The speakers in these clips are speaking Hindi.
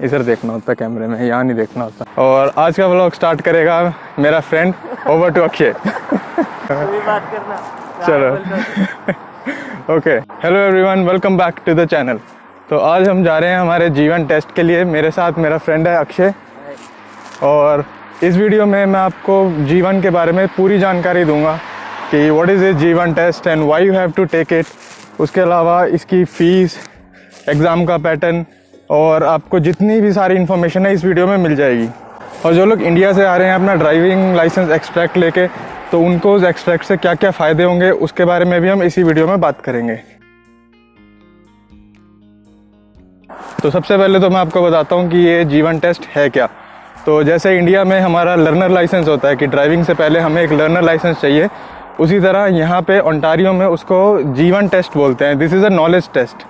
इधर देखना होता है कैमरे में, यहाँ नहीं देखना होता। और आज का व्लॉग स्टार्ट करेगा मेरा फ्रेंड। Over to Akshay. बात करना। चलो okay, hello everyone, welcome back to the channel. तो आज हम जा रहे हैं हमारे जीवन टेस्ट के लिए। मेरे साथ मेरा फ्रेंड है अक्षय, और इस वीडियो में मैं आपको जीवन के बारे में पूरी जानकारी दूंगा कि what is is Jeevan test and why you have to take it. उसके अलावा इसकी फ़ीस, एग्ज़ाम का पैटर्न और आपको जितनी भी सारी इन्फॉर्मेशन है इस वीडियो में मिल जाएगी। और जो लोग इंडिया से आ रहे हैं अपना ड्राइविंग लाइसेंस एक्सट्रैक्ट लेके, तो उनको उस एक्सट्रैक्ट से क्या क्या फ़ायदे होंगे उसके बारे में भी हम इसी वीडियो में बात करेंगे। तो सबसे पहले तो मैं आपको बताता हूँ कि ये जीवन टेस्ट है क्या। तो जैसे इंडिया में हमारा लर्नर लाइसेंस होता है कि ड्राइविंग से पहले हमें एक लर्नर लाइसेंस चाहिए, उसी तरह यहाँ पे ओंटारियो में उसको जीवन टेस्ट बोलते हैं। This is a knowledge test.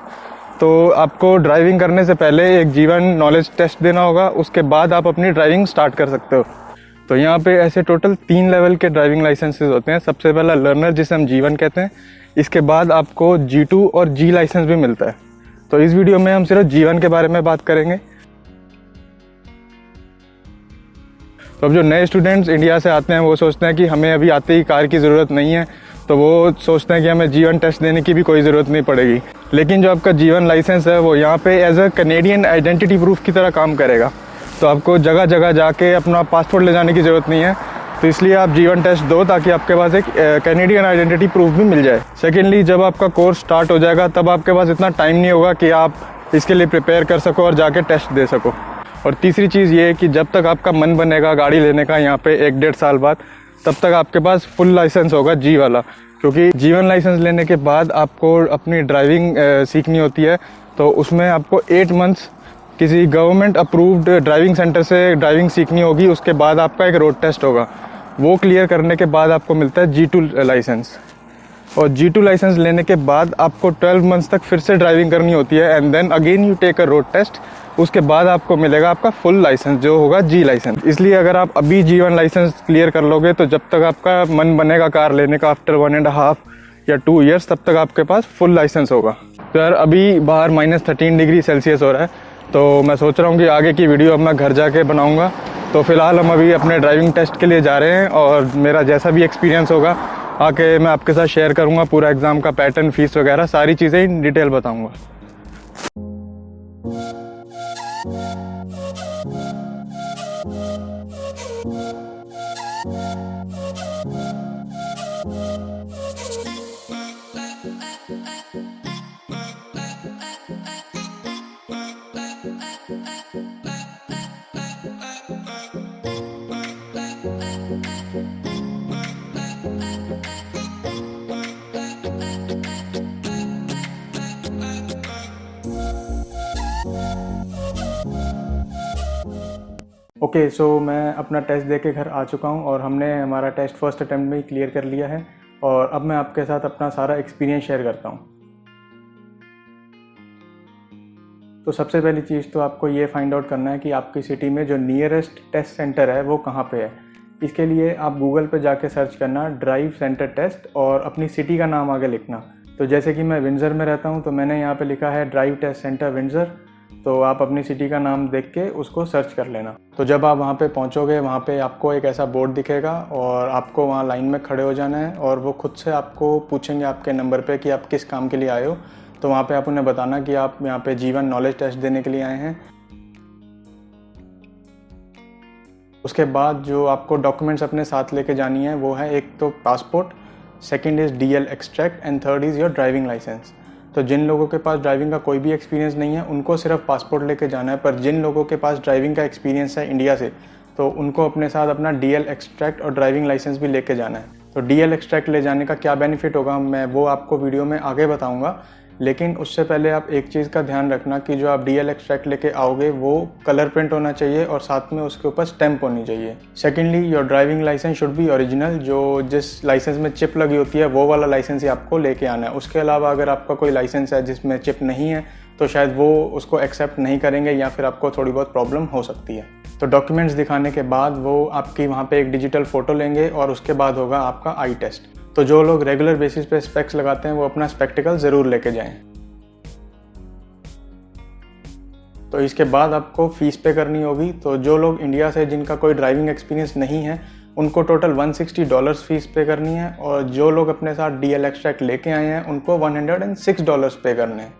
तो आपको ड्राइविंग करने से पहले एक जीवन नॉलेज टेस्ट देना होगा, उसके बाद आप अपनी ड्राइविंग स्टार्ट कर सकते हो। तो यहाँ पे ऐसे टोटल 3 लेवल के ड्राइविंग लाइसेंसेस होते हैं। सबसे पहला लर्नर, जिसे हम जीवन कहते हैं। इसके बाद आपको G2 और G लाइसेंस भी मिलता है। तो इस वीडियो में हम सिर्फ जीवन के बारे में बात करेंगे। तो अब जो नए स्टूडेंट्स इंडिया से आते हैं वो सोचते हैं कि हमें अभी आते ही कार की ज़रूरत नहीं है, तो वो सोचते हैं कि हमें जीवन टेस्ट देने की भी कोई ज़रूरत नहीं पड़ेगी। लेकिन जो आपका जीवन लाइसेंस है वो यहाँ पे as a Canadian identity proof की तरह काम करेगा। तो आपको जगह जगह जाके अपना पासपोर्ट ले जाने की ज़रूरत नहीं है। तो इसलिए आप जीवन टेस्ट दो ताकि आपके पास एक कैनेडियन आइडेंटिटी प्रूफ भी मिल जाए। सेकेंडली, जब आपका कोर्स स्टार्ट हो जाएगा तब आपके पास इतना टाइम नहीं होगा कि आप इसके लिए प्रिपेयर कर सको और जाके टेस्ट दे सको। और तीसरी चीज़ ये है कि जब तक आपका मन बनेगा गाड़ी लेने का यहाँ पे 1-1.5 साल बाद, तब तक आपके पास फुल लाइसेंस होगा जी वाला। क्योंकि जीवन लाइसेंस लेने के बाद आपको अपनी ड्राइविंग सीखनी होती है। तो उसमें आपको 8 मंथ्स किसी गवर्नमेंट अप्रूव्ड ड्राइविंग सेंटर से ड्राइविंग सीखनी होगी। उसके बाद आपका एक रोड टेस्ट होगा, वो क्लियर करने के बाद आपको मिलता है G2 लाइसेंस। और G2 लाइसेंस लेने के बाद आपको 12 मंथ्स तक फिर से ड्राइविंग करनी होती है, and then again you take a road test. उसके बाद आपको मिलेगा आपका फुल लाइसेंस जो होगा G लाइसेंस। इसलिए अगर आप अभी G1 लाइसेंस क्लियर कर लोगे तो जब तक आपका मन बनेगा कार लेने का आफ्टर 1.5 या 2 ईयर्स, तब तक आपके पास फुल लाइसेंस होगा। तो यार अभी बाहर -13 डिग्री सेल्सियस हो रहा है, तो मैं सोच रहा हूँ कि आगे की वीडियो अब मैं घर जाके बनाऊँगा। तो फिलहाल हम अभी अपने ड्राइविंग टेस्ट के लिए जा रहे हैं, और मेरा जैसा भी एक्सपीरियंस होगा आके मैं आपके साथ शेयर करूँगा। पूरा एग्ज़ाम का पैटर्न, फीस वगैरह सारी चीज़ें इन डिटेल बताऊँगा। ओके, सो मैं अपना टेस्ट दे के घर आ चुका हूँ, और हमने हमारा टेस्ट फर्स्ट अटेम्प्ट में ही क्लियर कर लिया है। और अब मैं आपके साथ अपना सारा एक्सपीरियंस शेयर करता हूँ। तो सबसे पहली चीज़ तो आपको ये फाइंड आउट करना है कि आपकी सिटी में जो नियरेस्ट टेस्ट सेंटर है वो कहाँ पे है। इसके लिए आप गूगल पे जाके सर्च करना ड्राइव सेंटर टेस्ट, और अपनी सिटी का नाम आगे लिखना। तो जैसे कि मैं विंडसर में रहता हूँ, तो मैंने यहाँ पे लिखा है ड्राइव टेस्ट सेंटर विंडसर। तो आप अपनी सिटी का नाम देख के उसको सर्च कर लेना। तो जब आप वहाँ पे पहुँचोगे, वहाँ पे आपको एक ऐसा बोर्ड दिखेगा, और आपको वहाँ लाइन में खड़े हो जाना है, और वो खुद से आपको पूछेंगे आपके नंबर पे कि आप किस काम के लिए आए हो। तो वहाँ पे आप उन्हें बताना कि आप यहाँ पे जीवन नॉलेज टेस्ट देने के लिए आए हैं। उसके बाद जो आपको डॉक्यूमेंट्स अपने साथ लेके जानी है वो है, एक तो passport, second is DL extract, and third is your driving licence. तो जिन लोगों के पास ड्राइविंग का कोई भी एक्सपीरियंस नहीं है उनको सिर्फ पासपोर्ट लेके जाना है, पर जिन लोगों के पास ड्राइविंग का एक्सपीरियंस है इंडिया से, तो उनको अपने साथ अपना DL एक्सट्रैक्ट और ड्राइविंग लाइसेंस भी लेके जाना है। तो DL एक्सट्रैक्ट ले जाने का क्या बेनिफिट होगा मैं वो आपको वीडियो में आगे बताऊंगा। लेकिन उससे पहले आप एक चीज़ का ध्यान रखना कि जो आप DL एक्सट्रैक्ट लेके आओगे वो कलर प्रिंट होना चाहिए, और साथ में उसके ऊपर स्टैम्प होनी चाहिए। Secondly, your driving licence should be original. जो जिस लाइसेंस में चिप लगी होती है वो वाला लाइसेंस ही आपको लेके आना है। उसके अलावा अगर आपका कोई लाइसेंस है जिसमें चिप नहीं है तो शायद वो उसको एक्सेप्ट नहीं करेंगे, या फिर आपको थोड़ी बहुत प्रॉब्लम हो सकती है। तो डॉक्यूमेंट्स दिखाने के बाद वो आपकी वहाँ पे एक डिजिटल फ़ोटो लेंगे, और उसके बाद होगा आपका आई टेस्ट। तो जो लोग रेगुलर बेसिस पे स्पेक्स लगाते हैं वो अपना स्पेक्टिकल ज़रूर लेके जाएं। तो इसके बाद आपको फ़ीस पे करनी होगी। तो जो लोग इंडिया से जिनका कोई ड्राइविंग एक्सपीरियंस नहीं है उनको टोटल $160 फ़ीस पे करनी है, और जो लोग अपने साथ DL एक्सट्रैक्ट लेके आए हैं उनको $106 पे करने हैं।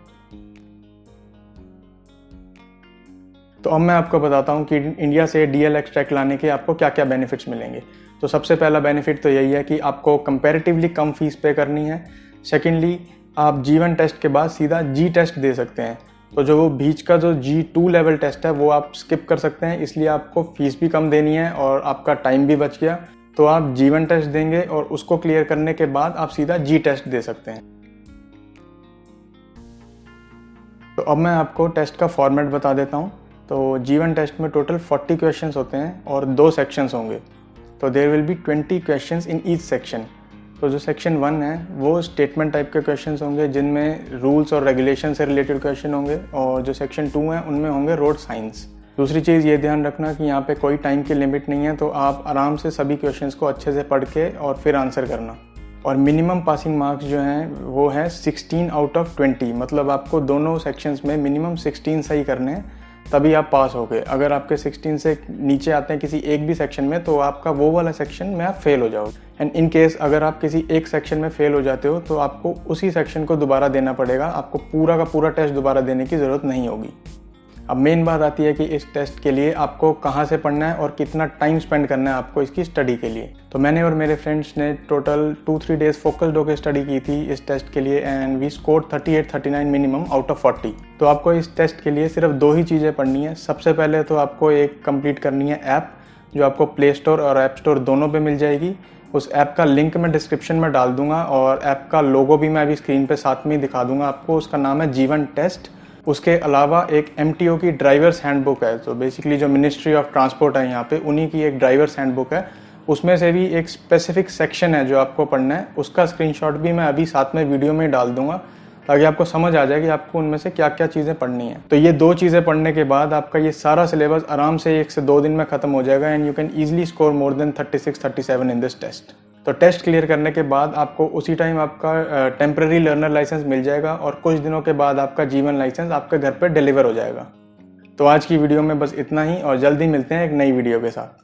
तो अब मैं आपको बताता हूँ कि इंडिया से DL एक्सट्रैक्ट लाने के आपको क्या क्या बेनिफिट्स मिलेंगे। तो सबसे पहला बेनिफिट तो यही है कि आपको कंपैरेटिवली कम फीस पे करनी है। सेकेंडली, आप G1 टेस्ट के बाद सीधा G टेस्ट दे सकते हैं। तो जो वो बीच का जो G2 लेवल टेस्ट है वो आप स्किप कर सकते हैं, इसलिए आपको फीस भी कम देनी है और आपका टाइम भी बच गया। तो आप G1 टेस्ट देंगे और उसको क्लियर करने के बाद आप सीधा G टेस्ट दे सकते हैं। तो अब मैं आपको टेस्ट का फॉर्मेट बता देता हूँ। तो G1 टेस्ट में टोटल 40 क्वेश्चंस होते हैं और 2 सेक्शंस होंगे। तो there will be 20 questions in each section. तो जो सेक्शन 1 है वो स्टेटमेंट टाइप के क्वेश्चंस होंगे जिनमें रूल्स और रेगुलेशन से रिलेटेड क्वेश्चन होंगे, और जो सेक्शन 2 है उनमें होंगे रोड साइंस। दूसरी चीज़ ये ध्यान रखना कि यहाँ पे कोई टाइम की लिमिट नहीं है, तो आप आराम से सभी क्वेश्चंस को अच्छे से पढ़ के और फिर आंसर करना। और मिनिमम पासिंग मार्क्स जो हैं वो है 16 आउट ऑफ 20, मतलब आपको दोनों सेक्शंस में मिनिमम 16 सही करने हैं तभी आप पास हो गए। अगर आपके 16 से नीचे आते हैं किसी एक भी सेक्शन में तो आपका वो वाला सेक्शन में आप फेल हो जाओगे। एंड इन केस अगर आप किसी एक सेक्शन में फेल हो जाते हो तो आपको उसी सेक्शन को दोबारा देना पड़ेगा, आपको पूरा का पूरा टेस्ट दोबारा देने की ज़रूरत नहीं होगी। अब मेन बात आती है कि इस टेस्ट के लिए आपको कहाँ से पढ़ना है और कितना टाइम स्पेंड करना है आपको इसकी स्टडी के लिए। तो मैंने और मेरे फ्रेंड्स ने टोटल 2-3 डेज फोकस्ड होकर स्टडी की थी इस टेस्ट के लिए, and we scored 38-39 minimum out of 40। तो आपको इस टेस्ट के लिए सिर्फ 2 ही चीज़ें पढ़नी है। सबसे पहले तो आपको एक कंप्लीट करनी है ऐप, जो आपको प्ले स्टोर और ऐप स्टोर दोनों पे मिल जाएगी। उस ऐप का लिंक मैं डिस्क्रिप्शन में डाल दूंगा और ऐप का लोगो भी मैं अभी स्क्रीन पे साथ में ही दिखा दूंगा आपको। उसका नाम है G1 टेस्ट। उसके अलावा एक MTO की ड्राइवर्स हैंडबुक है, तो बेसिकली जो मिनिस्ट्री ऑफ ट्रांसपोर्ट है यहाँ पे उन्हीं की एक ड्राइवर्स हैंडबुक है। उसमें से भी एक स्पेसिफिक सेक्शन है जो आपको पढ़ना है, उसका स्क्रीनशॉट भी मैं अभी साथ में वीडियो में डाल दूंगा ताकि आपको समझ आ जाए कि आपको उनमें से क्या क्या चीज़ें पढ़नी है। तो ये 2 चीज़ें पढ़ने के बाद आपका ये सारा सिलेबस आराम से 1 से 2 दिन में खत्म हो जाएगा, and you can easily score more than 36-37 in this test. तो टेस्ट क्लियर करने के बाद आपको उसी टाइम आपका टेम्पररी लर्नर लाइसेंस मिल जाएगा और कुछ दिनों के बाद आपका G1 लाइसेंस आपके घर पर डिलीवर हो जाएगा। तो आज की वीडियो में बस इतना ही, और जल्दी मिलते हैं एक नई वीडियो के साथ।